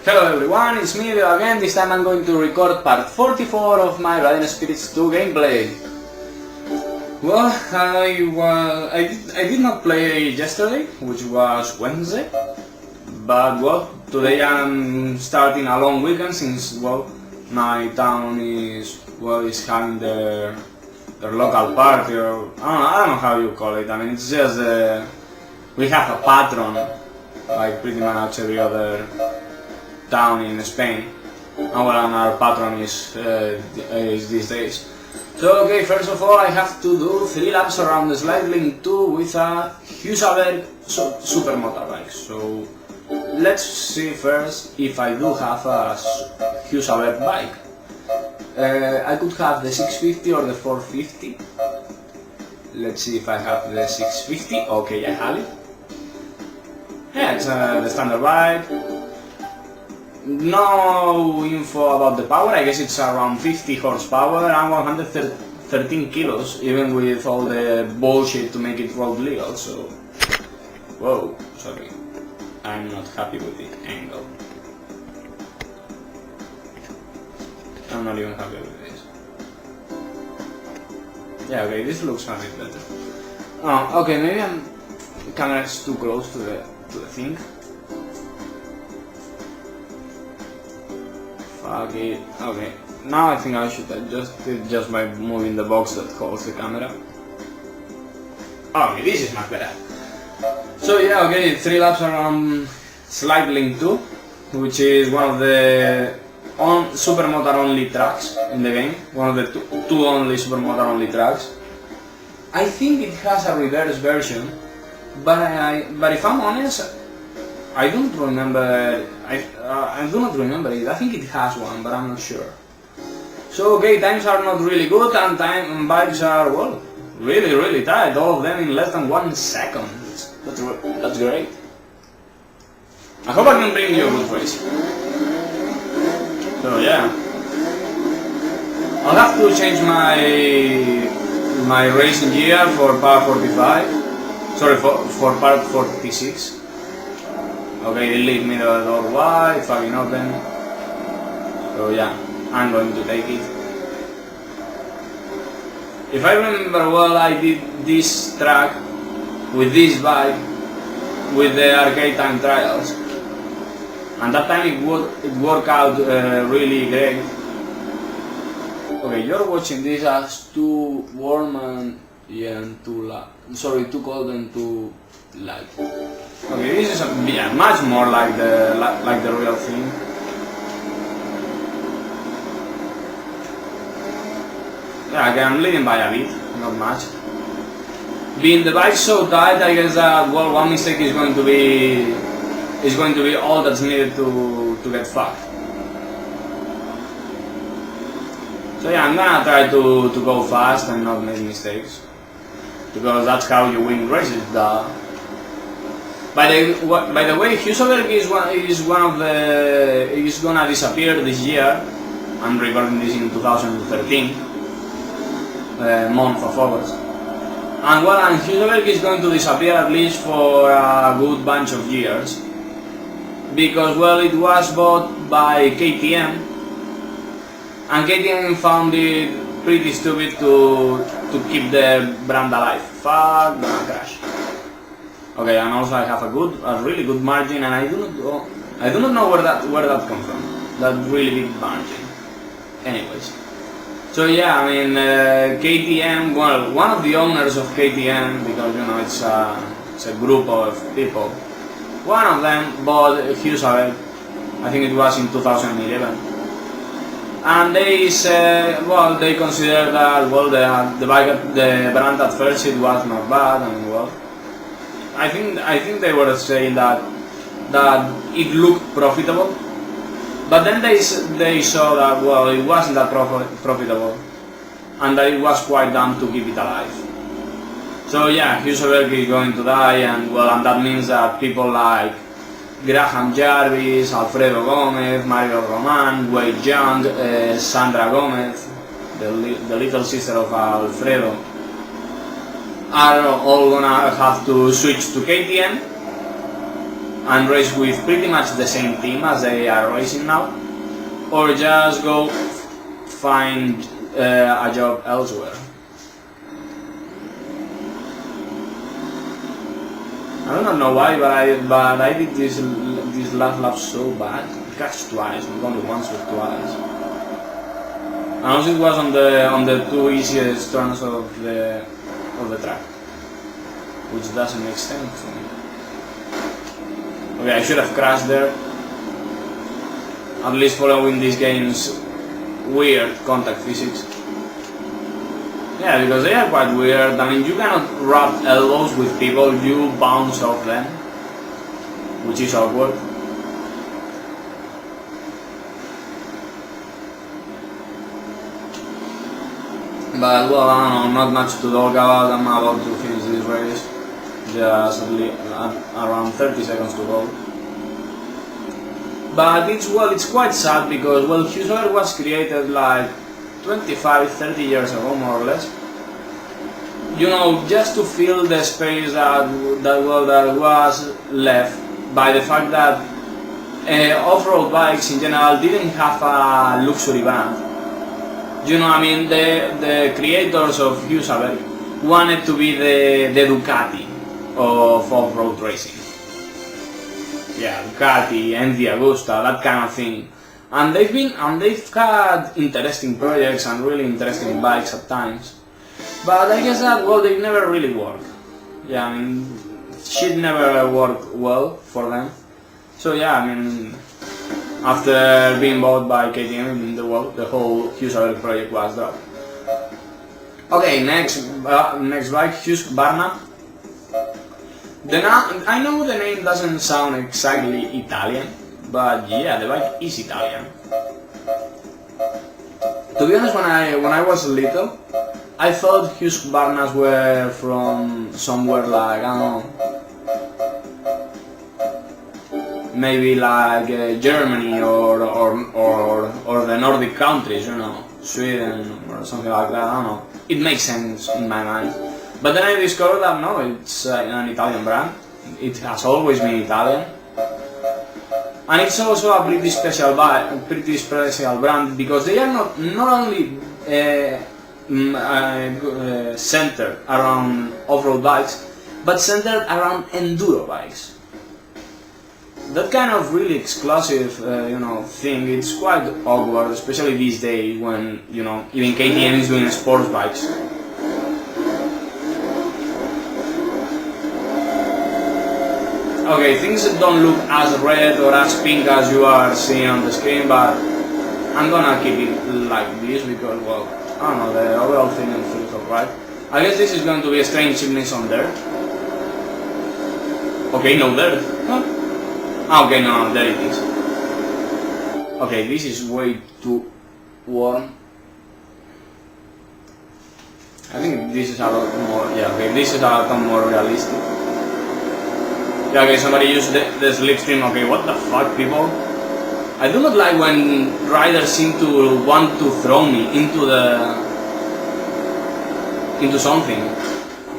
Hello everyone, it's me again. This time I'm going to record part 44 of my Riding Spirits 2 gameplay. Well, I did not play yesterday, which was Wednesday, but well, today I'm starting a long weekend since well, my town is having their local party, or I don't know how you call it. I mean, it's just we have a patron, like pretty much every other town in Spain, and our patron is these days. So okay, first of all I have to do 3 laps around the sliding 2 with a Husaberg super motorbike. So let's see first if I do have a Husaberg bike. I could have the 650 or the 450. Let's see if I have the 650. Okay, I have it. Yeah, it's the standard bike. No info about the power. I guess it's around 50 horsepower and 113 kilos, even with all the bullshit to make it road legal. So, whoa, sorry, I'm not happy with the angle. I'm not even happy with this. Yeah, okay, this looks a bit better. Oh, okay, maybe the camera is too close to the thing. Fuck it. Okay, now I think I should adjust it just by moving the box that holds the camera. Okay, this is much better. So yeah, okay, 3 laps around Slide Link 2, which is one of the supermotor only tracks in the game. One of the two only supermotor only tracks. I think it has a reverse version, but if I'm honest, I don't remember. I do not remember it. I think it has one, but I'm not sure. So okay, times are not really good, and bikes are well, really tight. All of them in less than 1 second. That's great. I hope I can bring you a good race. So yeah, I'll have to change my racing gear for part 45. Sorry, for part 46. Okay, they leave me the door wide, fucking open. So yeah, I'm going to take it. If I remember well, I did this track with this bike with the arcade time trials, and that time it worked out really great. Okay, you're watching this as too warm and too cold and too light. Okay, this is much more like the real thing. Yeah, okay, I'm leading by a bit, not much. Being the bike so tight, I guess that well, one mistake is going to be all that's needed to get fucked. So yeah, I'm gonna try to go fast and not make mistakes, because that's how you win races. By the way, Husaberg is gonna disappear this year. I'm recording this in 2013, month of August, and Husaberg is going to disappear at least for a good bunch of years, because well, it was bought by KTM, and KTM found it pretty stupid to keep the brand alive. Fuck, gonna crash. Okay, and also I have a really good margin, and I do not know where that comes from. That really big margin. Anyways, so yeah, I mean KTM. Well, one of the owners of KTM, because you know it's a group of people. One of them bought Husaberg. I think it was in 2011, and they said, well, they considered that well the brand at first it was not bad, and well. I think they were saying that it looked profitable, but then they saw that well, it wasn't that profitable, and that it was quite dumb to keep it alive. So yeah, Husaberg is going to die, and well, and that means that people like Graham Jarvis, Alfredo Gomez, Mario Roman, Wade Young, Sandra Gomez, the little sister of Alfredo, are all gonna have to switch to KTM, and race with pretty much the same team as they are racing now, or just go find a job elsewhere. I don't know why, but I did this last lap so bad. I crashed twice, not only once but twice. And also it was on the two easiest turns of the track, which doesn't make sense to me. Okay, I should have crashed there. At least following this game's weird contact physics. Yeah, because they are quite weird. I mean, you cannot rub elbows with people, you bounce off them, which is awkward. But well, I don't know, not much to talk about. I'm about to finish this race. Just around 30 seconds to go. But it's quite sad because, well, Husaberg was created like 25-30 years ago, more or less. You know, just to fill the space that was left by the fact that off-road bikes in general didn't have a luxury brand. You know, I mean, the creators of Husaberg wanted to be the Ducati of off-road racing. Yeah, Ducati, MV Agusta, that kind of thing. And they've had interesting projects and really interesting bikes at times. But I guess that, well, they never really worked. Yeah, I mean, shit never worked well for them. So yeah, I mean, after being bought by KTM, the whole Husaberg project was dropped. Okay, next bike, Husqvarna. I know the name doesn't sound exactly Italian, but yeah, the bike is Italian. To be honest, when I was little, I thought Husqvarnas were from somewhere like, I don't know, maybe like Germany or the Nordic countries, you know, Sweden or something like that. I don't know. It makes sense in my mind. But then I discovered that no, it's an Italian brand. It has always been Italian. And it's also a pretty special brand because they are not only centered around off-road bikes, but centered around enduro bikes. That kind of really exclusive, thing. It's quite awkward, especially these days when even KTM is doing sports bikes. Okay, things don't look as red or as pink as you are seeing on the screen, but I'm gonna keep it like this because, well, I don't know, the overall feeling feels alright. I guess this is going to be a strange chimneys on there. Okay, no dirt. Huh? Okay, no, there it is. Okay, this is way too warm. I think this is a lot more, this is a lot more realistic. Yeah, okay, somebody used the slipstream. Okay, what the fuck, people? I do not like when riders seem to want to throw me into something,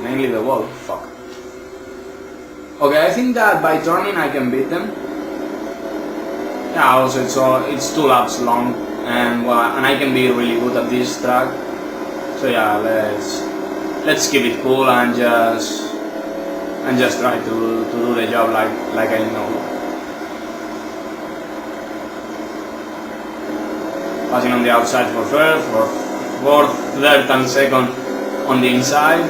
mainly the wall. Fuck. Okay, I think that by turning I can beat them. Yeah, also it's 2 laps long, and I can be really good at this track. So yeah, let's keep it cool and just try to do the job like I know. Passing on the outside for third, for fourth, third and second on the inside.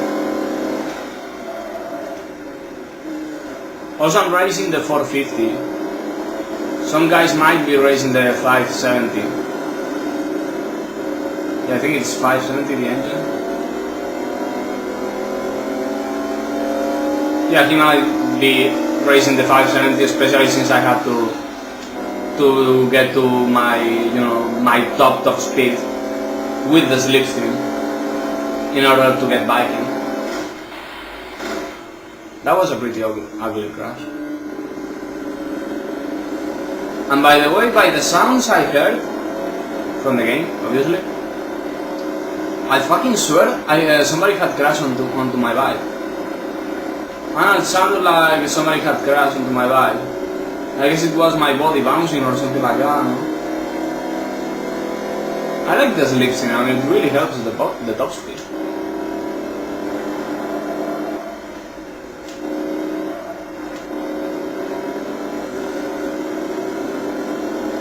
Also I'm racing the 450. Some guys might be racing the 570. Yeah, I think it's 570 the engine. Yeah, he might be racing the 570, especially since I had to get to my my top speed with the slipstream in order to get biking. That was a pretty ugly crash. And by the way, by the sounds I heard from the game, obviously, I fucking swear somebody had crashed onto my bike. And it sounded like somebody had crashed into my bike. I guess it was my body bouncing or something like that, no? I like the slipstream, I mean it really helps the top speed.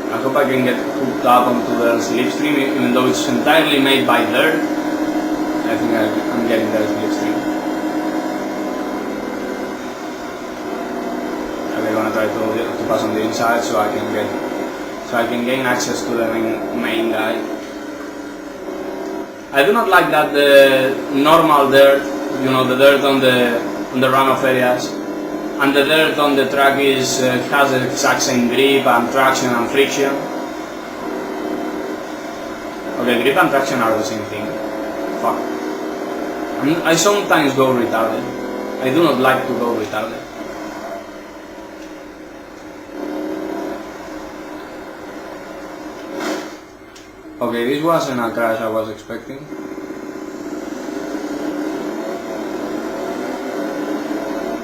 I hope I can get hooked up onto the slipstream, even though it's entirely made by dirt. I think I'm getting the slipstream. Okay, I'm gonna try to pass on the inside so I can gain access to the main guy. I do not like that the normal dirt, you know, the dirt on the runoff areas, and the dirt on the track has the exact same grip and traction and friction. Okay, grip and traction are the same thing. Fuck. I sometimes go retarded. I do not like to go retarded. Okay, this wasn't a crash I was expecting.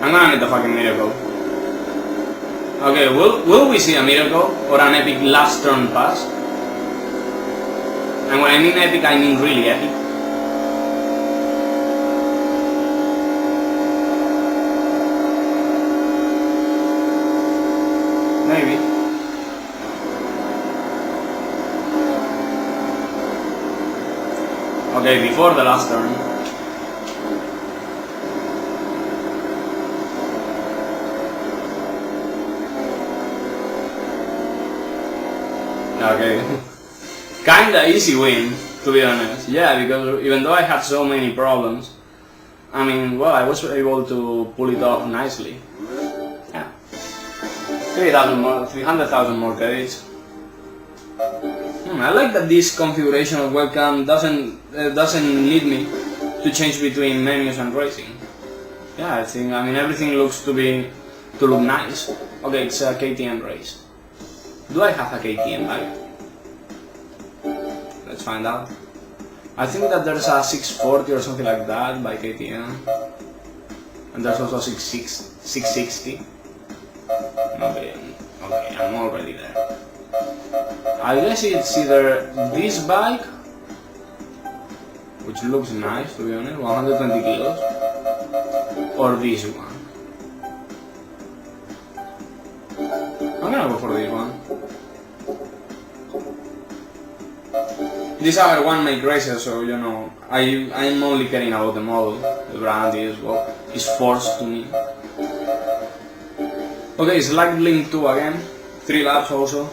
I'm gonna need a fucking miracle. Okay, will we see a miracle or an epic last turn pass? And when I mean epic, I mean really epic. Maybe. Okay, before the last turn. Okay. Kinda easy win, to be honest. Yeah, because even though I had so many problems, I mean, well, I was able to pull it off nicely. Yeah. 300,000 more credits. I like that this configuration of webcam doesn't need me to change between menus and racing. Yeah, I mean everything looks to look nice. Okay, it's a KTM race. Do I have a KTM bike? Let's find out. I think that there's a 640 or something like that by KTM, and there's also 660. Okay, I'm already there. I guess it's either this bike, which looks nice to be honest, 120 kilos, or this one. I'm gonna go for this one. These are one-make races, so you know, I'm only caring about the model. The brand is forced to me. Okay, select Link 2 again, 3 laps also.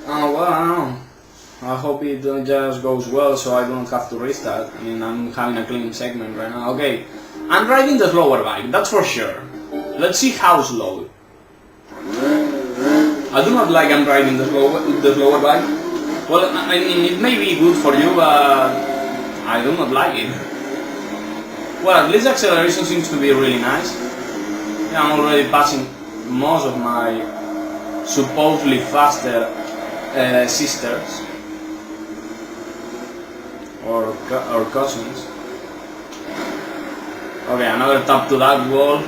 Well, I don't know. I hope it just goes well so I don't have to restart. I mean, I'm having a clean segment right now. Okay, I'm riding the slower bike, that's for sure. Let's see how slow. I do not like I'm riding the slower bike. Well, I mean, it may be good for you, but I do not like it. Well, at least the acceleration seems to be really nice. Yeah, I'm already passing most of my supposedly faster sisters or cousins. Okay, another tap to that wall.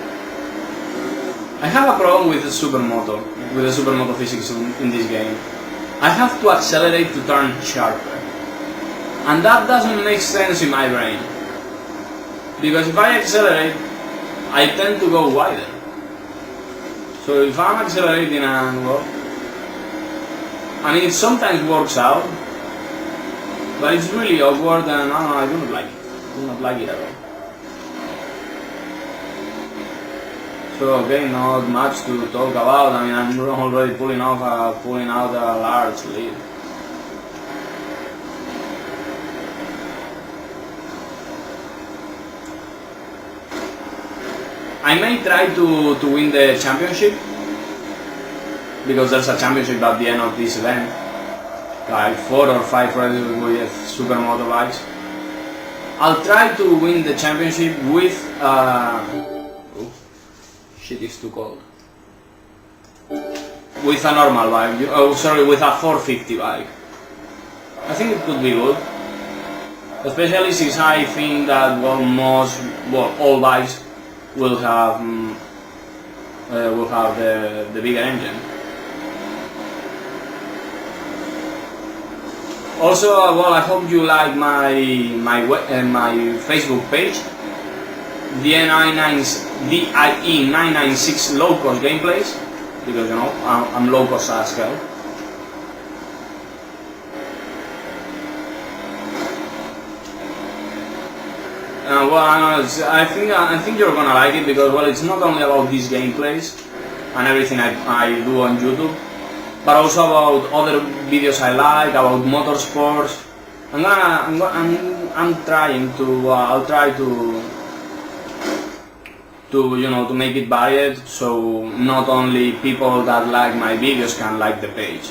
I have a problem with the supermoto physics in this game. I have to accelerate to turn sharper, and that doesn't make sense in my brain. Because if I accelerate, I tend to go wider. So if I'm accelerating and well, I mean, it sometimes works out, but it's really awkward and I do not like it. I do not like it at all. So okay, not much to talk about. I mean, I'm already pulling out a large lead. I may try to win the championship, because there's a championship at the end of this event, like 4 or 5 races with supermoto bikes. I'll try to win the championship with shit, it's too cold. With a normal bike, with a 450 bike. I think it could be good, especially since I think that all bikes will have the bigger engine. Also, well, I hope you like my Facebook page, DIE996 low cost gameplays, because you know I'm low cost as hell. Well, I think you're gonna like it, because well, it's not only about these gameplays and everything I do on YouTube, but also about other videos I like, about motorsports. I'm trying to I'll try to you know, to make it varied, so not only people that like my videos can like the page.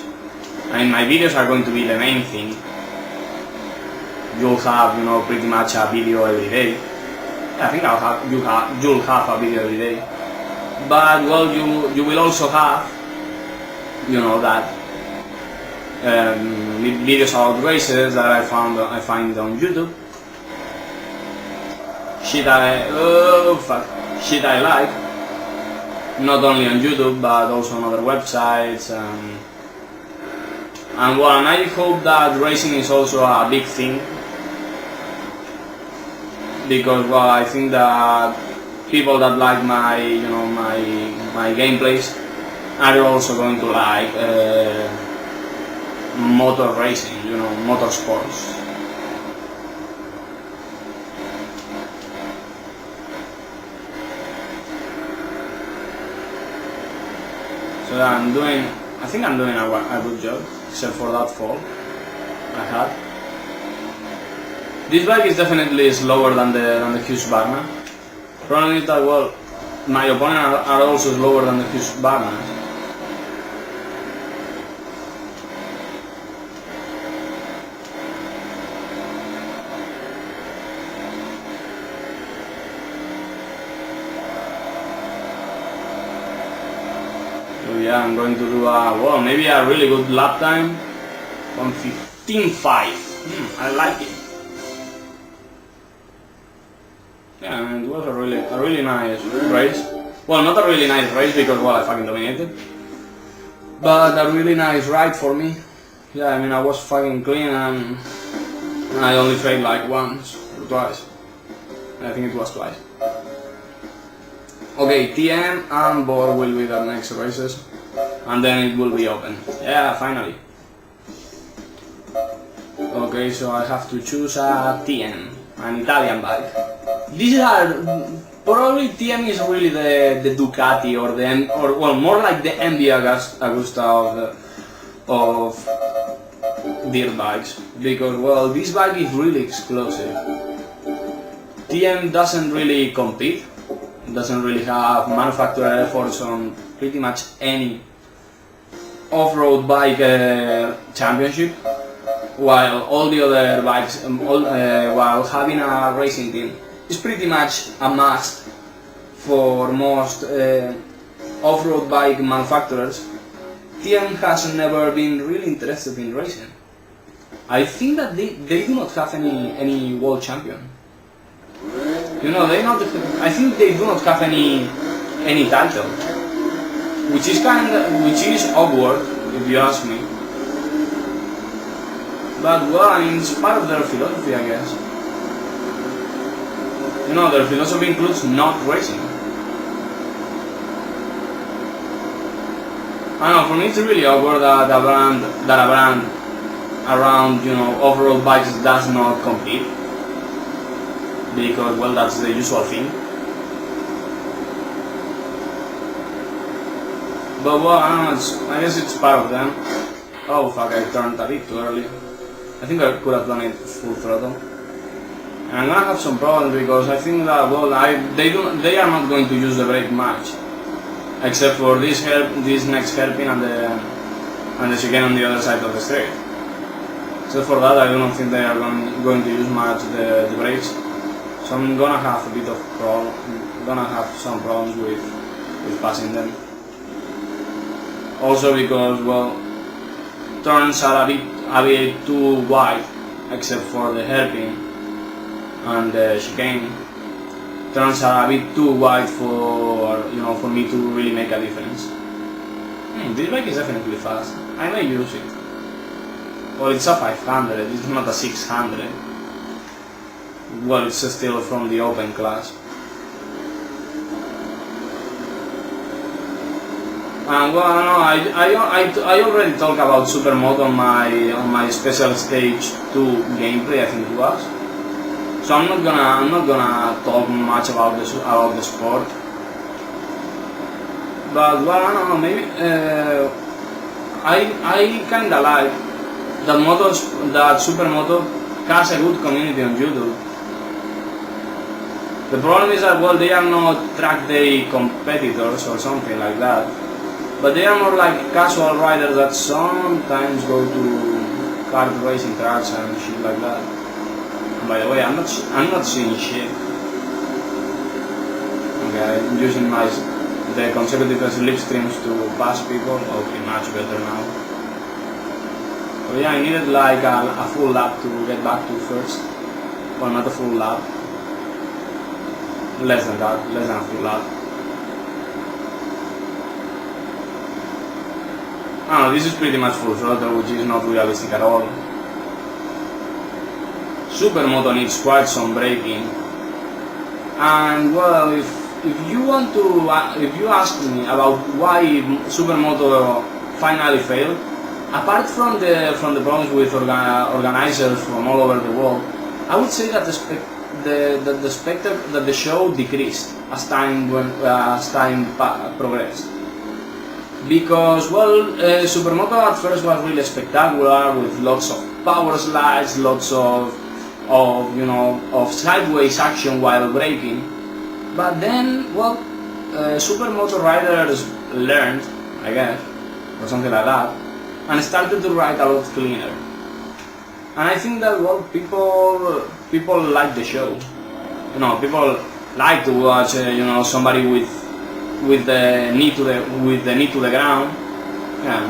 I mean, my videos are going to be the main thing. You'll have, you know, pretty much a video every day. I think you'll have a video every day. But well, you will also have, you know, that videos about races that I find on YouTube. Shit I like, not only on YouTube but also on other websites, and well, and I hope that racing is also a big thing, because well, I think that people that like my, you know, my gameplays are also going to like motor racing, you know, motorsports. So I think I'm doing a good job, except for that fall I had. This bike is definitely slower than the Husqvarna. Problem is that, well, my opponents are also slower than the Husqvarna. So yeah, I'm going to do well, maybe a really good lap time on 15.5. I like it. Yeah, and it was a really nice race. Well, not a really nice race because, well, I fucking dominated, but a really nice ride for me. Yeah, I mean, I was fucking clean, and I only failed like once or twice. I think it was twice. Okay, TM and Board will be the next races, and then it will be open. Yeah, finally. Okay, so I have to choose a TM, an Italian bike. These are probably, TM is really the Ducati or well, more like the MV Agusta of dirt bikes, because well, this bike is really explosive. TM doesn't really compete, doesn't really have manufacturer efforts on pretty much any off-road bike championship, while all the other bikes, while having a racing team is pretty much a must for most off-road bike manufacturers. TM has never been really interested in racing. I think that they do not have any world champion. You know, I think they do not have any title, which is awkward if you ask me. But well, I mean, it's part of their philosophy, I guess. You know, their philosophy includes not racing. I don't know, for me it's really awkward that a brand around, you know, off-road bikes does not compete, because well, that's the usual thing. But well, I don't know, I guess it's part of them. Oh fuck, I turned a bit too early. I think I could have done it full throttle. And I'm gonna have some problems, because I think that, well, they are not going to use the brake much, except for this next hairpin and the chicane on the other side of the straight. Except for that, I don't think they are going to use much the brakes. So I'm gonna have some problems with passing them. Also because, well, turns are a bit too wide, except for the hairpin and the chicane. turns are a bit too wide for, you know, for me to really make a difference. This bike is definitely fast. I may use it. Well, it's a 500, it's not a 600. Well, it's still from the open class. And well, no, I already talked about Supermoto on my special stage 2 gameplay, I think it was. So I'm not gonna talk much about the sport. But well, I don't know, maybe I kinda like that Supermoto has a good community on YouTube. The problem is that, well, they are not track day competitors or something like that, but they are more like casual riders that sometimes go to kart racing tracks and shit like that. And by the way, I'm not seeing shit. Okay, I'm using the consecutive slipstreams to pass people. Okay, much better now. So yeah, I needed like a full lap to get back to first. Well, not a full lap. Less than that, less than a full lap. Ah, this is pretty much full throttle, which is not realistic at all. Supermoto needs quite some braking. And well, if you ask me about why Supermoto finally failed, apart from the problems with organizers from all over the world, I would say that the show decreased as time progressed. Because well, Supermoto at first was really spectacular with lots of power slides, lots of sideways action while braking. But then, well, Supermoto riders learned, I guess, or something like that, and started to ride a lot cleaner. And I think that, well, people like the show. You know, people like to watch, somebody with the knee to the ground. Yeah, I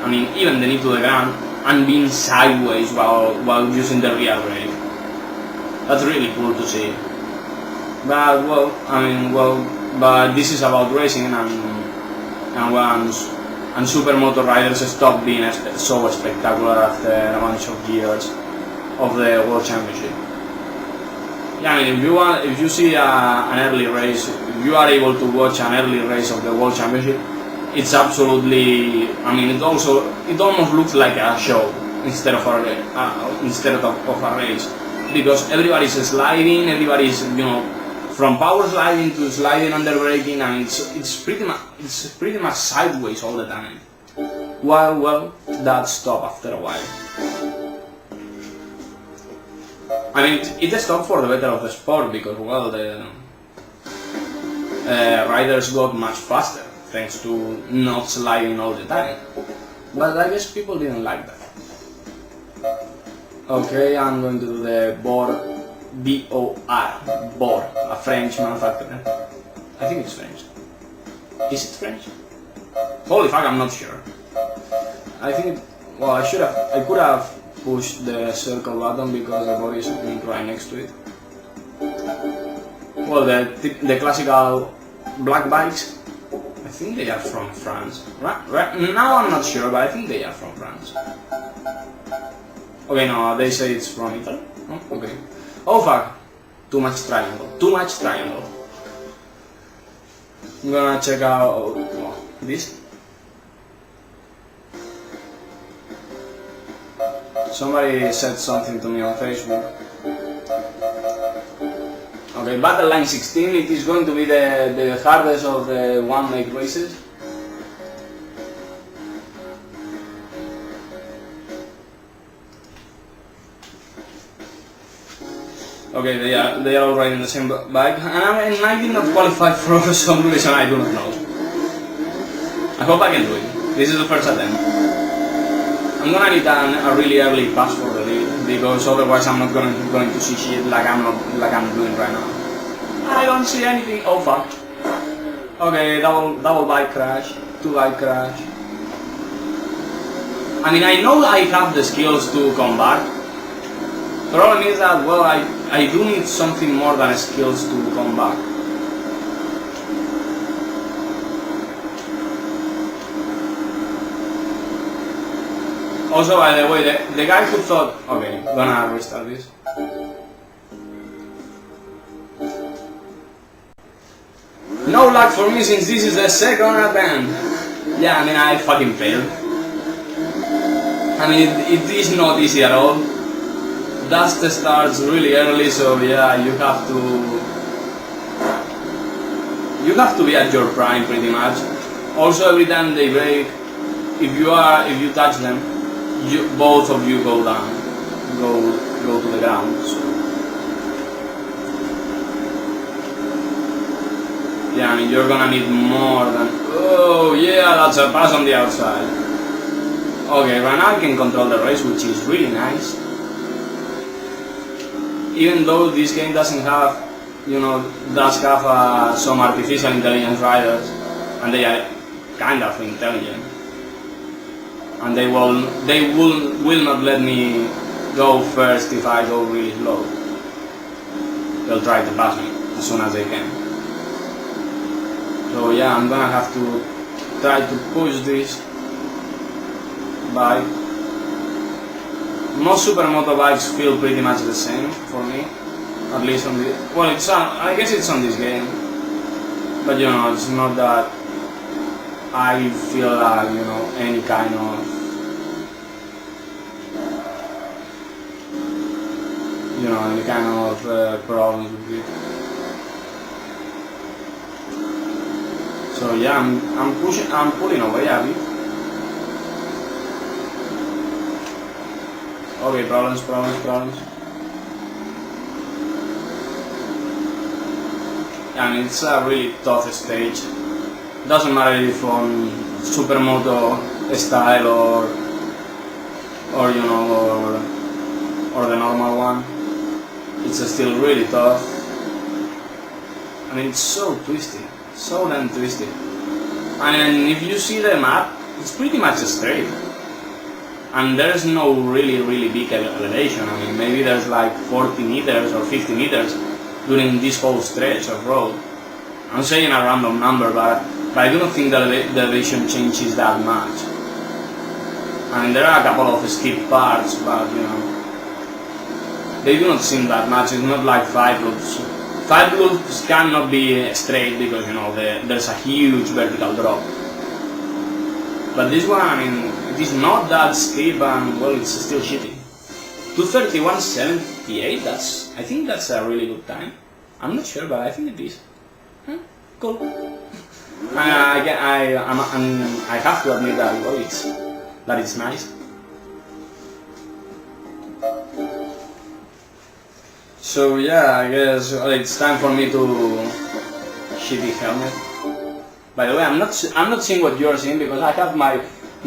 mean, even the knee to the ground, and being sideways while using the rear brake. That's really cool to see. But well, but this is about racing, and Supermoto riders stopped being so spectacular after a bunch of years of the World Championship. Yeah, I mean, if you see an early race, if you are able to watch an early race of the World Championship, it's absolutely, I mean, it almost looks like a show instead of a race, because everybody's sliding, everybody's, from power sliding to sliding under braking, and it's pretty much sideways all the time. Well, that stopped after a while. I mean, it stopped for the better of the sport, because well, the riders got much faster thanks to not sliding all the time. But I guess people didn't like that. Okay, I'm going to do the Bor, B-O-R, Bor, a French manufacturer. I think it's French. Is it French? Holy fuck, I'm not sure. I think, well, I could have pushed the circle button because the body is right next to it. Well, the classical black bikes, I think they are from France. Right now I'm not sure, but I think they are from France. Okay, no, they say it's from Italy. Oh, okay. Oh fuck. Too much triangle. I'm gonna check out this. Somebody said something to me on Facebook. Okay, Battle Line 16, it is going to be the hardest of the one-make races. Okay, they are all riding the same bike, and I did not qualify for some reason I do not know. I hope I can do it. This is the first attempt. I'm gonna need a really early pass for the lead, because otherwise I'm not going to see shit like I'm doing right now. I don't see anything. Oh fuck. Okay, double bike crash, 2 bike crash. I mean, I know I have the skills to come back, Problem is that, well, I do need something more than skills to come back. Also, by the way, the guy who thought, okay, gonna restart this. No luck for me since this is the second attempt. Yeah, I mean, I fucking failed. I mean, it is not easy at all. Dust starts really early, so yeah, you have to be at your prime pretty much. Also, every time they break, if you touch them, both of you go down, go to the ground. So. Yeah, I mean, you're gonna need more than... Oh yeah, that's a pass on the outside. Okay, right now I can control the race, which is really nice. Even though this game doesn't have, does have some artificial intelligence riders, and they are kind of intelligent, and they will not let me go first if I go really slow. They'll try to pass me as soon as they can. So yeah, I'm gonna have to try to push this bike. Most supermoto bikes feel pretty much the same for me, at least on the... Well, I guess it's on this game, but it's not that I feel like, any kind of... any kind of problems with it. So yeah, I'm pulling away a bit. Okay, problems. And it's a really tough stage. Doesn't matter if on supermoto style or the normal one. It's still really tough. I mean, it's so twisty. So damn twisted. And if you see the map, it's pretty much straight. And there's no really big elevation. I mean, maybe there's like 40 meters or 50 meters during this whole stretch of road. I'm saying a random number, but I don't think that the elevation changes that much. I mean, there are a couple of steep parts, but they do not seem that much. It's not like 5 loops. 5 loops cannot be straight because there's a huge vertical drop. But this one, I mean, it is not that steep and well, it's still shitty. 2:31.78. I think that's a really good time. I'm not sure, but I think it is. Cool. I have to admit that well, it's nice. So yeah, I guess it's time for me to shitty helmet. By the way, I'm not seeing what you're seeing because I have my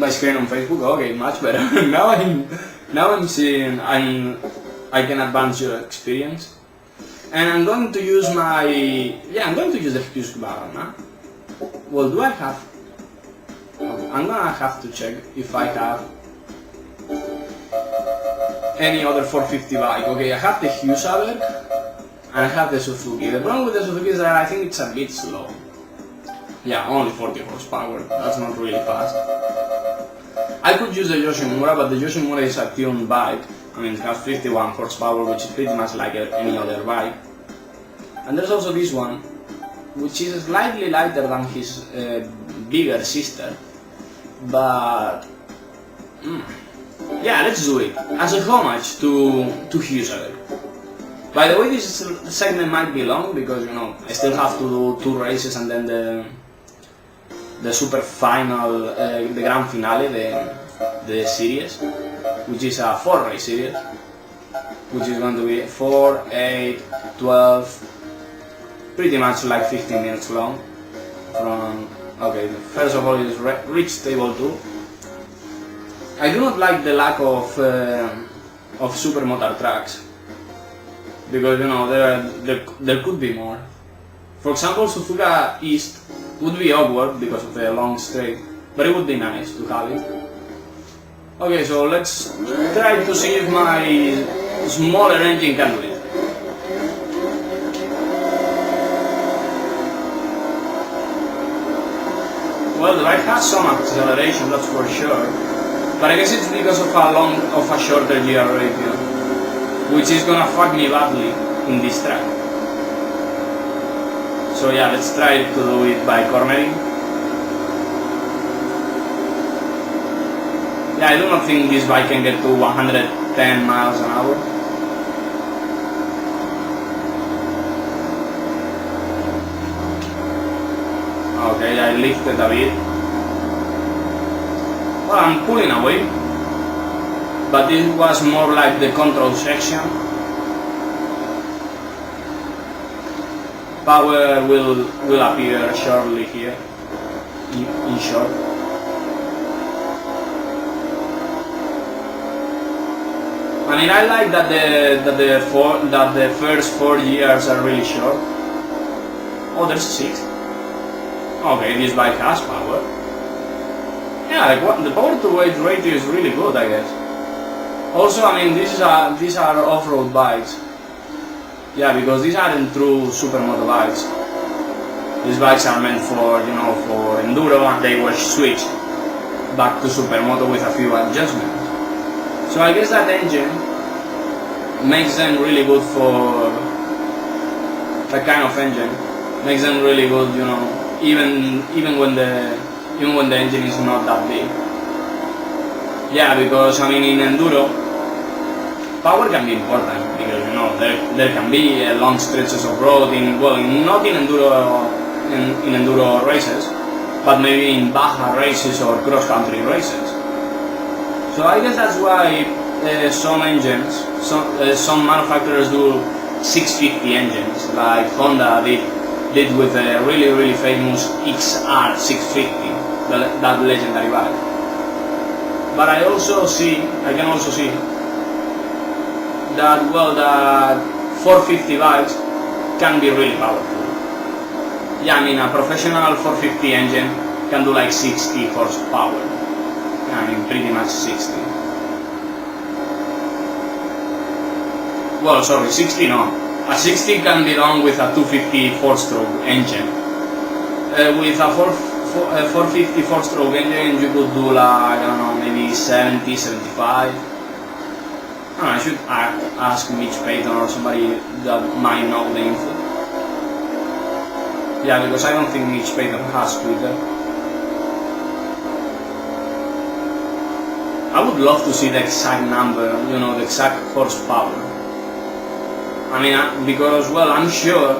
screen on Facebook. Okay, much better. now I'm seeing I can advance your experience, and I'm going to use the Husqvarna. Well, do I have? I'm gonna have to check if I have any other 450 bike. Okay, I have the Husaberg and I have the Suzuki. The problem with the Suzuki is that I think it's a bit slow. Yeah, only 40 horsepower, that's not really fast. I could use the Yoshimura, but the Yoshimura is a tuned bike. I mean, it has 51 horsepower, which is pretty much like any other bike. And there's also this one, which is slightly lighter than his bigger sister, but... yeah, let's do it, as a homage to Husaberg. By the way, this segment might be long because, I still have to do 2 races and then the super final, the grand finale, the series, which is a 4-race series, which is going to be 4, 8, 12, pretty much like 15 minutes long. Okay, first of all is reach table 2. I do not like the lack of super motard tracks, because there could be more. For example, Suzuka East would be awkward because of the long straight, but it would be nice to have it. Okay, so let's try to see if my smaller engine can do it. Well, the bike has some acceleration, that's for sure, but I guess it's because of a shorter gear ratio, which is gonna fuck me badly in this track. So yeah, let's try to do it by cornering. Yeah, I do not think this bike can get to 110 miles an hour. Okay, I lifted a bit. Well, I'm pulling away, but it was more like the control section. Power will appear shortly here, in short. I mean, I like that the first 4 years are really short. Oh, there's 6. Okay, this bike has power. Yeah, like the power to weight ratio is really good, I guess. Also, I mean, these are off-road bikes. Yeah, because these aren't true supermoto bikes. These bikes are meant for, you know, for enduro, and they were switched back to supermoto with a few adjustments. So I guess that engine makes them really good for that kind of engine. Makes them really good, you know. Even when the engine is not that big. Yeah, because I mean in enduro, power can be important because you know there can be long stretches of road not in enduro races, but maybe in Baja races or cross country races. So I guess that's why some engines, some manufacturers do 650 engines, like Honda did with the really famous XR 650, that legendary bike. But I can also see that that 450 bikes can be really powerful. Yeah, I mean a professional 450 engine can do like 60 horsepower. I mean pretty much 60. Well, sorry, 60 no. A 60 can be done with a 250 4-stroke engine. With a 450 4-stroke engine you could do like, I don't know, maybe 70, 75. I don't know, I should ask Mitch Payton or somebody that might know the info. Yeah, because I don't think Mitch Payton has Twitter. I would love to see the exact number, you know, the exact horsepower. I mean, because, well, I'm sure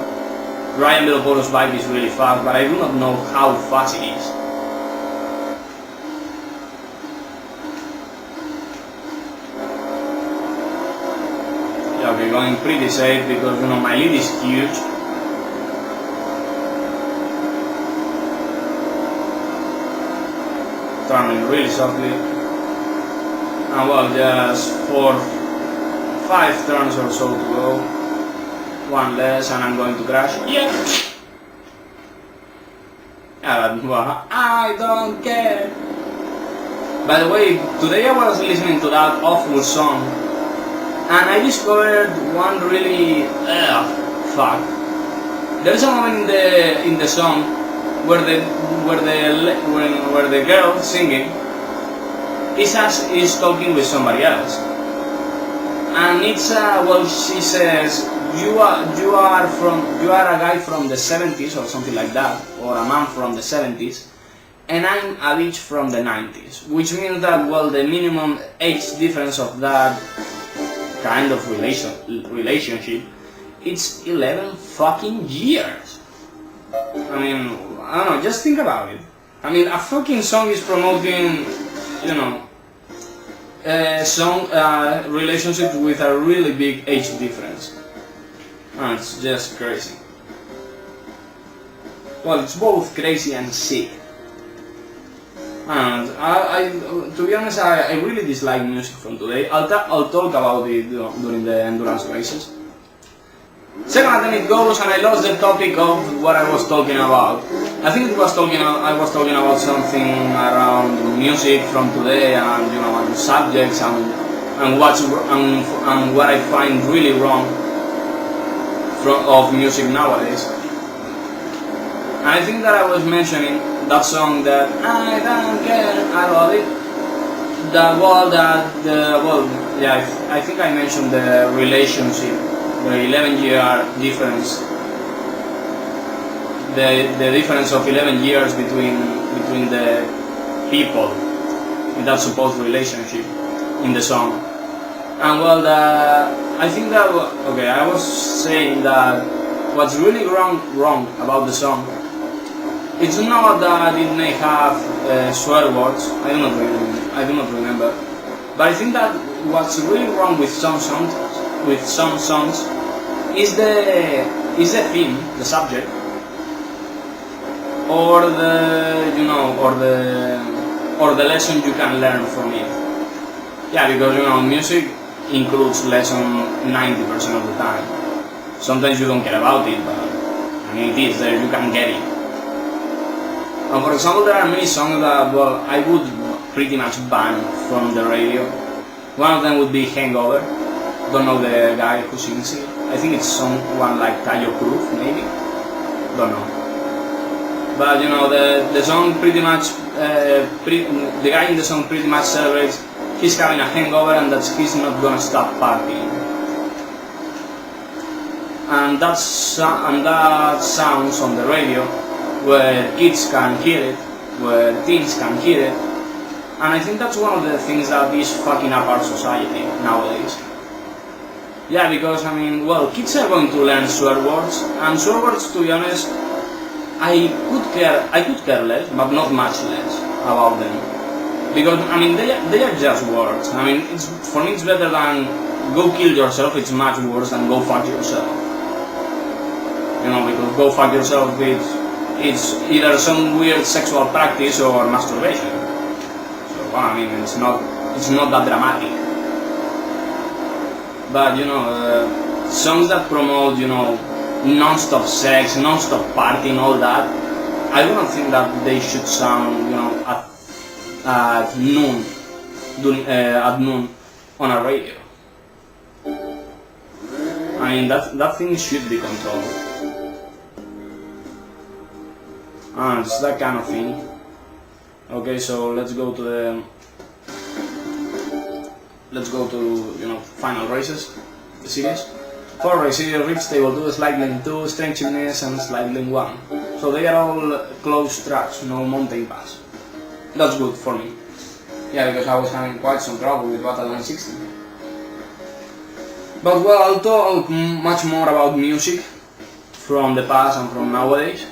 Ryan Villoporto's bike is really fast, but I do not know how fast it is. Yeah, okay, going pretty safe because, you know, my lead is huge. Turning really softly. And well, just 5 turns or so to go. One less and I'm going to crash. Yeah! Yeah, but I don't care. By the way, today I was listening to that awful song and I discovered one really fuck. There's a moment in the song where the girl singing is talking with somebody else. And it's well, she says you are a guy from the 70s or something like that, or a man from the 70s, and I'm a bitch from the 90s, which means that, well, the minimum age difference of that kind of relationship, it's 11 fucking years. I mean, I don't know, just think about it. I mean, a fucking song is promoting, you know, relationships with a really big age difference. And it's just crazy. Well, it's both crazy and sick. And to be honest, I really dislike music from today. I'll talk about it during the endurance races. Second attempt it goes, and I lost the topic of what I was talking about. I think I was talking about something around music from today, and you know, and subjects, and and what I find really wrong of music nowadays. And I think that I was mentioning that song that I don't care, I love it. I think I mentioned the relationship, the 11-year difference, the difference of 11 years between the people in that supposed relationship in the song. And I think that I was saying that what's really wrong about the song, it's not that it may have swear words. I do not remember. But I think that what's really wrong with some songs is the theme, the subject, or the lesson you can learn from it. Yeah, because music includes lesson 90% of the time. Sometimes you don't care about it, but I mean it is there, you can get it. And for example, there are many songs that I would pretty much ban from the radio. One of them would be Hangover. Don't know the guy who sings it. I think it's someone like Tayo Cruz, maybe. Don't know. But the song pretty much, the guy in the song pretty much celebrates he's having a hangover and that he's not gonna stop partying. And that sounds on the radio, where kids can hear it, where teens can hear it, and I think that's one of the things that is fucking up our society nowadays. Yeah, because kids are going to learn swear words, and swear words, to be honest, I could care less, but not much less about them, because they are just words. For me it's better than go kill yourself. It's much worse than go fuck yourself. Because go fuck yourself, it's either some weird sexual practice or masturbation. So it's not that dramatic. But songs that promote non-stop sex, non-stop partying, all that, I do not think that they should sound at noon on a radio. That thing should be controlled. It's that kind of thing. Okay, so let's go to final races, the series. 4 races: Ridge Table 2, Slide Lane 2, Strength Chimneys, and Slide Lane 1. So they are all closed tracks, no mountain pass. That's good for me. Yeah, because I was having quite some trouble with Battle 160. But I'll talk much more about music from the past and from nowadays.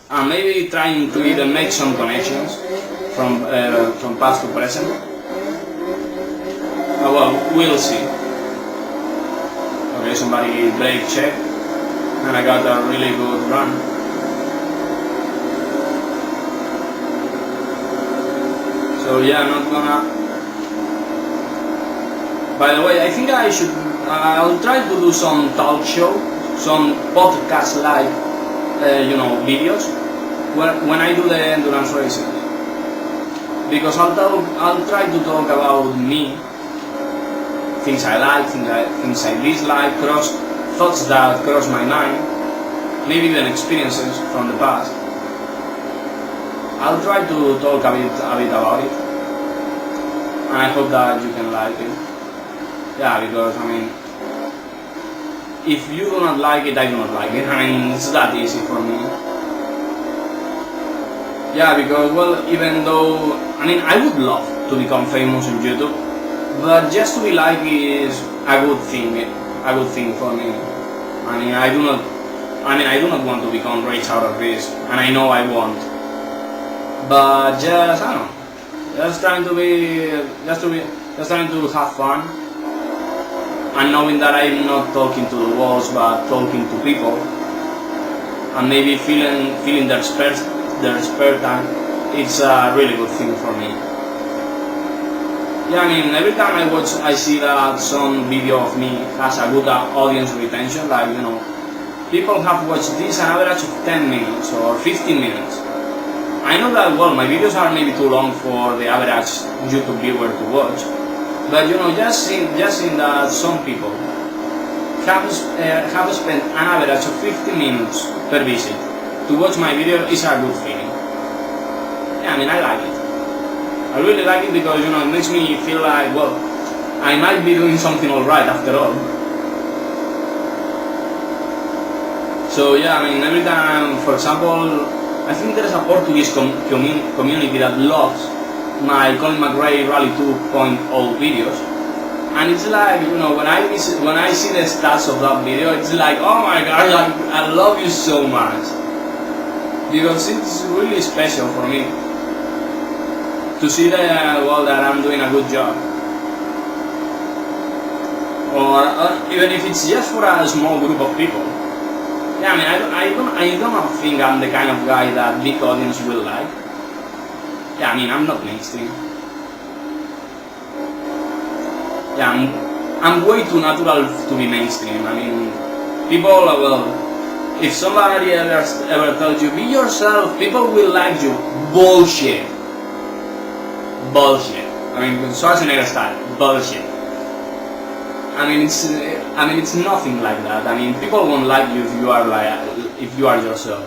And maybe trying to even make some connections from past to present. We'll see. Okay, somebody brake check, and I got a really good run. So yeah, I'm not gonna. By the way, I think I'll try to do some talk show, some podcast like videos when I do the endurance races, because I'll try to talk about me, things I like, things I dislike, thoughts that cross my mind, maybe even experiences from the past. I'll try to talk a bit about it, and I hope that you can like it. Yeah, because if you do not like it, I do not like it. It's that easy for me. Yeah, because even though I would love to become famous on YouTube, but just to be liked is a good thing for me. I do not want to become rich out of this, and I know I won't. But just trying to have fun, and knowing that I'm not talking to the walls but talking to people, and maybe feeling their spare time, it's a really good thing for me. Yeah, every time I see that some video of me has a good audience retention, people have watched this an average of 10 minutes or 15 minutes. I know that my videos are maybe too long for the average YouTube viewer to watch, But you know, just seeing that some people have spent an average of 50 minutes per visit to watch my video is a good feeling. Yeah, I mean, I like it. I really like it because, you know, it makes me feel like, well, I might be doing something alright after all. So yeah, I mean, every time, for example, I think there's a Portuguese community that loves my Colin McRae Rally 2.0 videos, and it's like, you know, when I see the stats of that video, it's like, oh my god, like, I love you so much, because it's really special for me to see that, well, that I'm doing a good job, or even if it's just for a small group of people. Yeah, I mean, I don't think I'm the kind of guy that big audience will like. Yeah, I mean, I'm not mainstream. Yeah, I'm way too natural to be mainstream. I mean, people, well, if somebody ever tells you, be yourself, people will like you. Bullshit. Bullshit. I mean, Schwarzenegger style. Bullshit. I mean, it's nothing like that. I mean, people won't like you if you are yourself,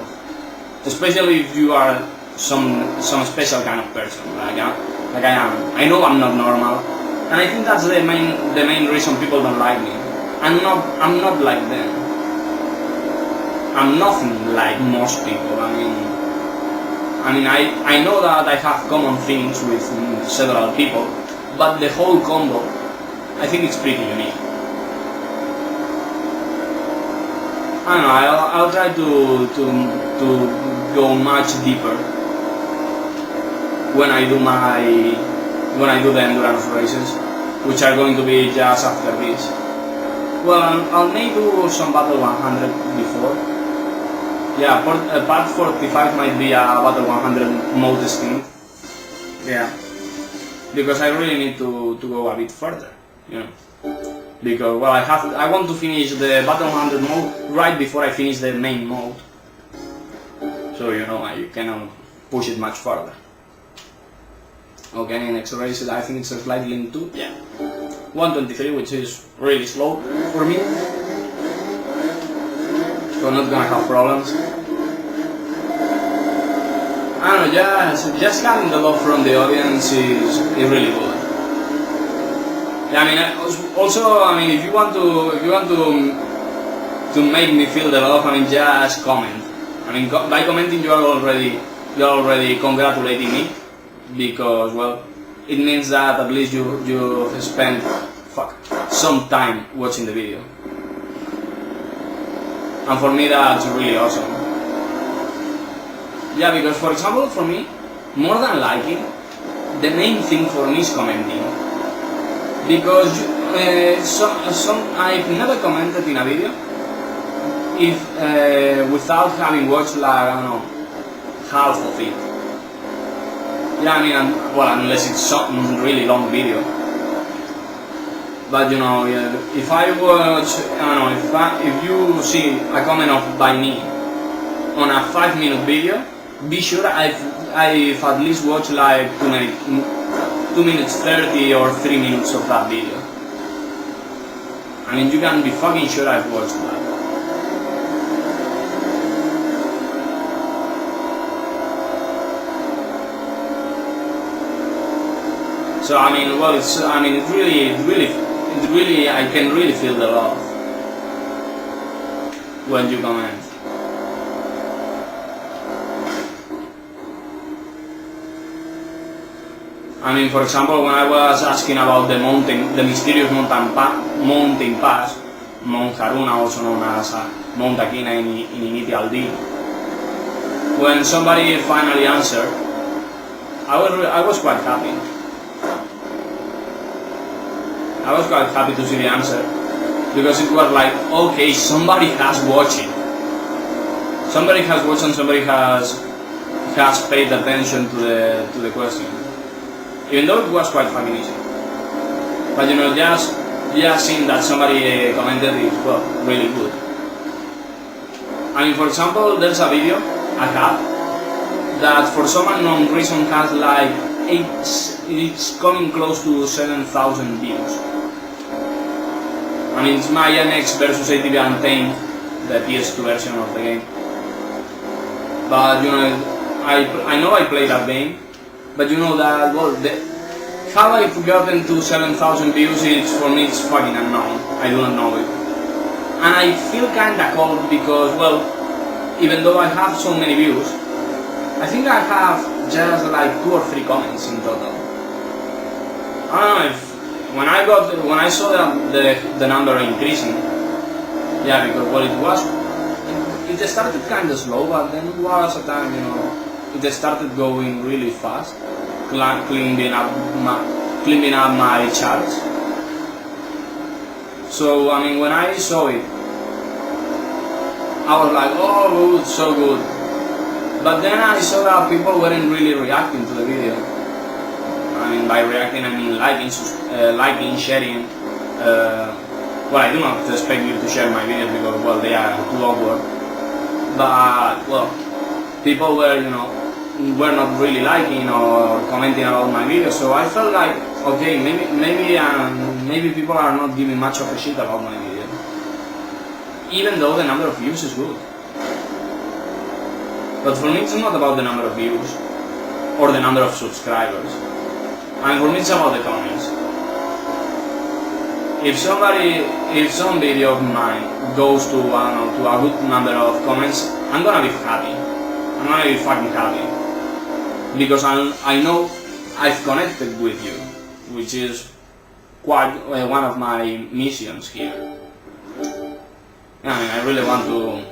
especially if you are some special kind of person, like I am. I know I'm not normal, and I think that's the main reason people don't like me. I'm not like them. I'm nothing like most people. I mean, I know that I have common things with several people, but the whole combo, I think it's pretty unique. I don't know, I'll try to go much deeper when I do the endurance races, which are going to be just after this. Well, I may do some Battle 100 before. Yeah, part 45 might be a Battle 100 mode stint. Yeah, because I really need to go a bit further, you know. Because, well, I want to finish the Battle 100 mode right before I finish the main mode. So, you know, I cannot push it much further. Okay, next race, I think it's a slight link 2, yeah. 123, which is really slow for me. So I'm not gonna have problems. I don't know, just having the love from the audience is really good. Yeah, I mean, also, I mean, if you want to make me feel the love, I mean, just comment. I mean, by commenting, you're already congratulating me, because, well, it means that at least you spent some time watching the video, and for me that's really awesome. Yeah, because, for example, for me, more than liking, the main thing for me is commenting. Because I've never commented in a video if without having watched, like, I don't know, half of it. Yeah, I mean, well, unless it's some really long video. But, you know, if I watch, I don't know, if you see a comment by me on a 5-minute video, be sure I've at least watched like 2 minutes 30 or 3 minutes of that video. I mean, you can be fucking sure I've watched that. So I mean, well, it's really, I can really feel the love when you comment. I mean, for example, when I was asking about the mysterious mountain pass, Mount Haruna, also known as Mount Aquina in Initial D, when somebody finally answered, I was quite happy. I was quite happy to see the answer, because it was like, okay, somebody has watched it. Somebody has watched and somebody has paid attention to the question. Even though it was quite fucking easy. But, you know, just seeing that somebody commented is, well, really good. I mean, for example, there's a video I have that for some unknown reason has like it's coming close to 7,000 views. I mean, it's my MX versus ATV Untamed, the PS2 version of the game. But you know, I know I played that game, but you know that, well, how I've gotten to 7,000 views, for me it's fucking unknown. I do not know it. And I feel kinda cold because, well, even though I have so many views, I think I have just like 2 or 3 comments in total. I don't know if when I saw the number increasing, yeah, because well it started kind of slow, but then it was a time, you know, it started going really fast, climbing up my charts. So I mean, when I saw it, I was like, oh, good, so good. But then I saw that people weren't really reacting to the video. I mean, by reacting, I mean liking, sharing. Well, I do not expect you to share my videos because, well, they are too awkward. But, well, people were, you know, were not really liking or commenting about my videos. So I felt like, okay, maybe people are not giving much of a shit about my video, even though the number of views is good. But for me, it's not about the number of views or the number of subscribers. And for me, it's about the comments. If some video of mine goes to, I don't know, to a good number of comments, I'm gonna be happy. I'm gonna be fucking happy. Because I know I've connected with you, which is quite one of my missions here. I mean, I really want to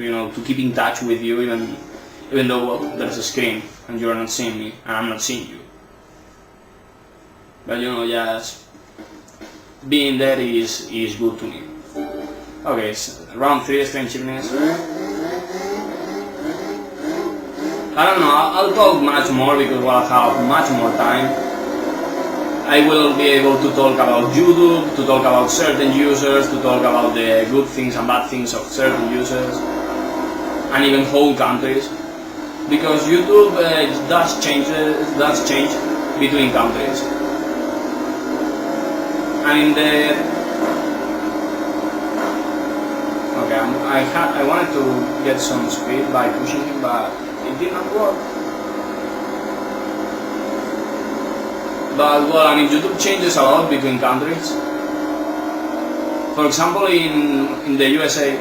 you know, to keep in touch with you, even though, well, there's a screen and you're not seeing me and I'm not seeing you. But you know, just being there is good to me. Okay, so round 3 strange chimneys. I don't know, I'll talk much more because I'll have much more time. I will be able to talk about YouTube, to talk about certain users, to talk about the good things and bad things of certain users, and even whole countries. Because YouTube does change between countries. And okay, I wanted to get some speed by pushing him, but it did not work. But well, I mean, YouTube changes a lot between countries. For example, in the USA,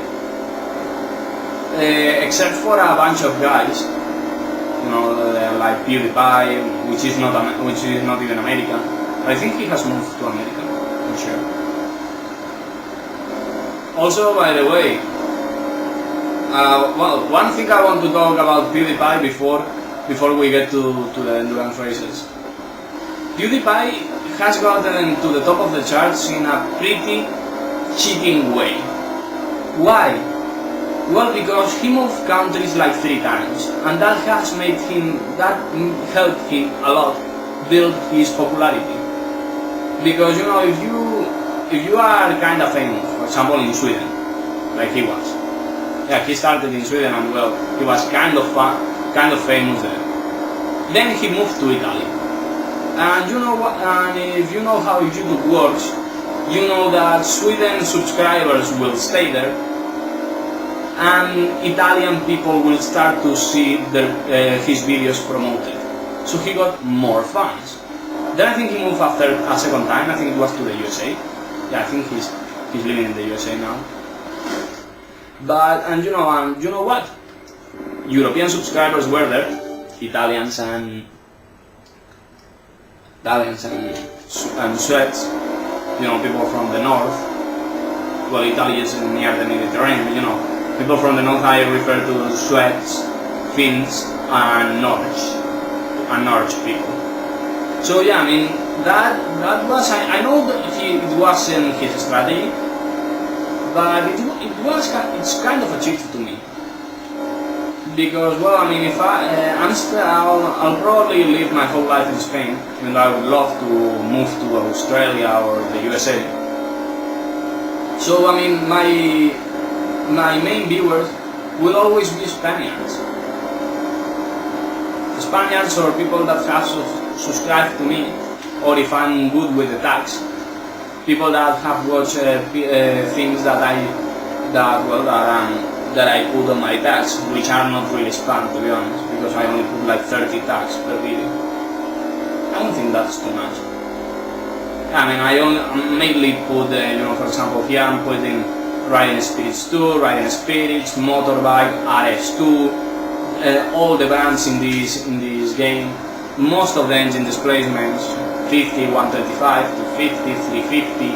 except for a bunch of guys, you know, like PewDiePie, which is not even American. I think he has moved to America. I'm sure. Also, by the way, well, one thing I want to talk about PewDiePie before we get to the endurance races. PewDiePie has gotten to the top of the charts in a pretty cheating way. Why? Well, because he moved countries like 3 times, and that helped him a lot build his popularity. Because you know, if you are kind of famous, for example in Sweden, like he was. Yeah, he started in Sweden and well, he was kind of famous there. Then he moved to Italy. And you know what? And if you know how YouTube works, you know that Sweden subscribers will stay there, and Italian people will start to see his videos promoted. So he got more fans. Then I think he moved after a second time. I think it was to the USA. Yeah, I think he's living in the USA now. But and you know what? European subscribers were there, Italians and Swedes, you know, people from the north. Well, Italy is near the Mediterranean, but you know, people from the north I refer to Swedes, Finns, and Norwich people. So yeah, I mean, that was, I know that it wasn't his strategy, but it's kind of a cheat to me. Because, well, I mean, if I'll probably live my whole life in Spain, and I would love to move to Australia or the USA. So, I mean, my main viewers will always be Spaniards. Spaniards or people that have subscribed to me, or if I'm good with the tags, people that have watched things that I put on my tags, which are not really spam, to be honest, because I only put like 30 tags per video. I don't think that's too much. I mean, I mainly put, for example, here I'm putting Riding Spirits 2, Riding Spirits, Motorbike, RS2, all the brands in this game, most of the engine displacements, 50, 125, 250, 350,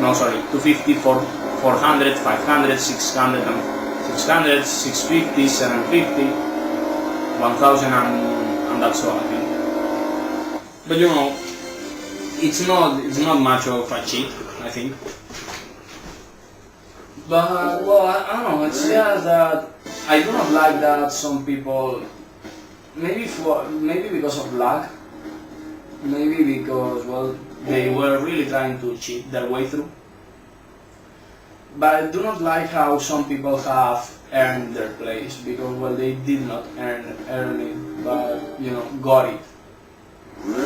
no sorry, 250, 400, 500, 600, 650, 750, 1000, and that's all I think. But it's not much of a cheat, I think. But well, I don't know. It's just that I do not like that some people, maybe because of luck, maybe because they were really trying to cheat their way through. But I do not like how some people have earned their place, because they did not earn it, but got it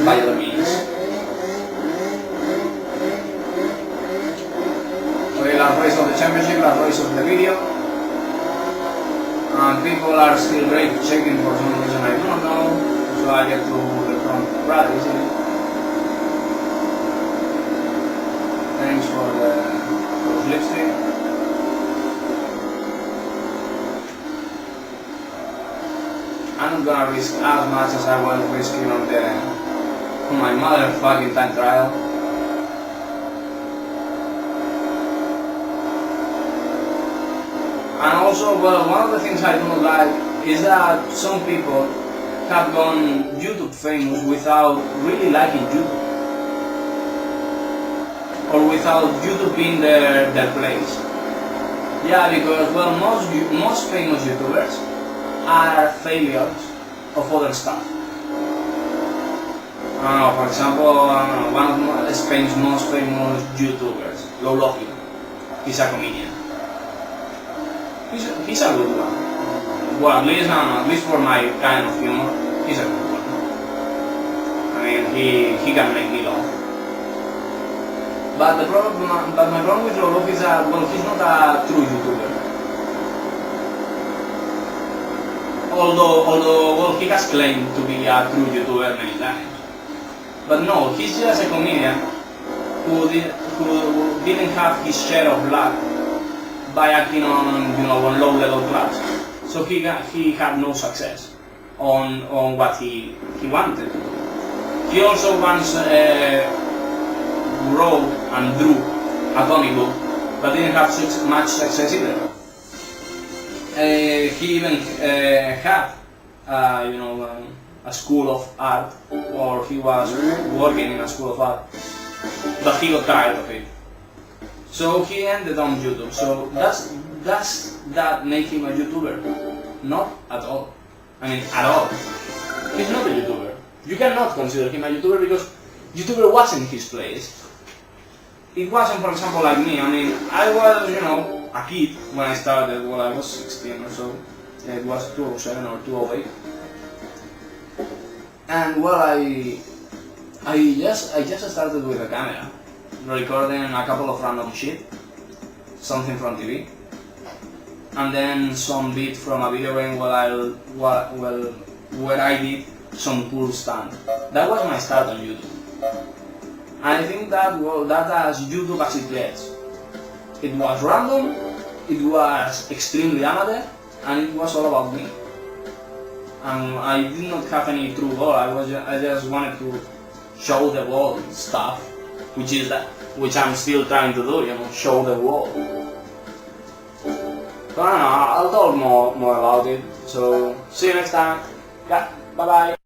by other means. Okay, last race of the championship, last race of the video, and people are still rate checking for some reason I do not know, so I get to the front rather easily. Thanks for the slipstream. I'm not gonna risk as much as I was risking on my motherfucking time trial. And also, one of the things I don't like is that some people have gone YouTube famous without really liking YouTube, or without YouTube being their place. Yeah, because most famous YouTubers are failures of other stuff. I don't know, for example, one of Spain's most famous YouTubers, Lolo, he's a comedian. He's a good one. Well, at least for my kind of humor, he's a good one. I mean, he can make me laugh. But my problem with Lolo is that he's not a true YouTuber. Although he has claimed to be a true YouTuber many times. But no, he's just a comedian who didn't have his share of luck by acting on low-level clubs, so he had no success on what he wanted to do. He also once wrote and drew a comic book, but didn't have much success either. He even had a school of art, or he was working in a school of art, but he got tired of it. So he ended on YouTube. So does that make him a YouTuber? Not at all. I mean, at all. He's not a YouTuber. You cannot consider him a YouTuber because YouTuber wasn't his place. It wasn't, for example, like me. I mean, I was, a kid when I started. Well, I was 16 or so. It was 2007 or 2008. And I just started with a camera, recording a couple of random shit, something from TV, and then some bit from a video game where I did some cool stunt. That was my start on YouTube. And I think that's as YouTube as it gets. It was random, it was extremely amateur, and it was all about me. And I did not have any true goal. I just wanted to show the world stuff, which I'm still trying to do, show the world. But I don't know, I'll talk more about it. So see you next time. Yeah, bye bye.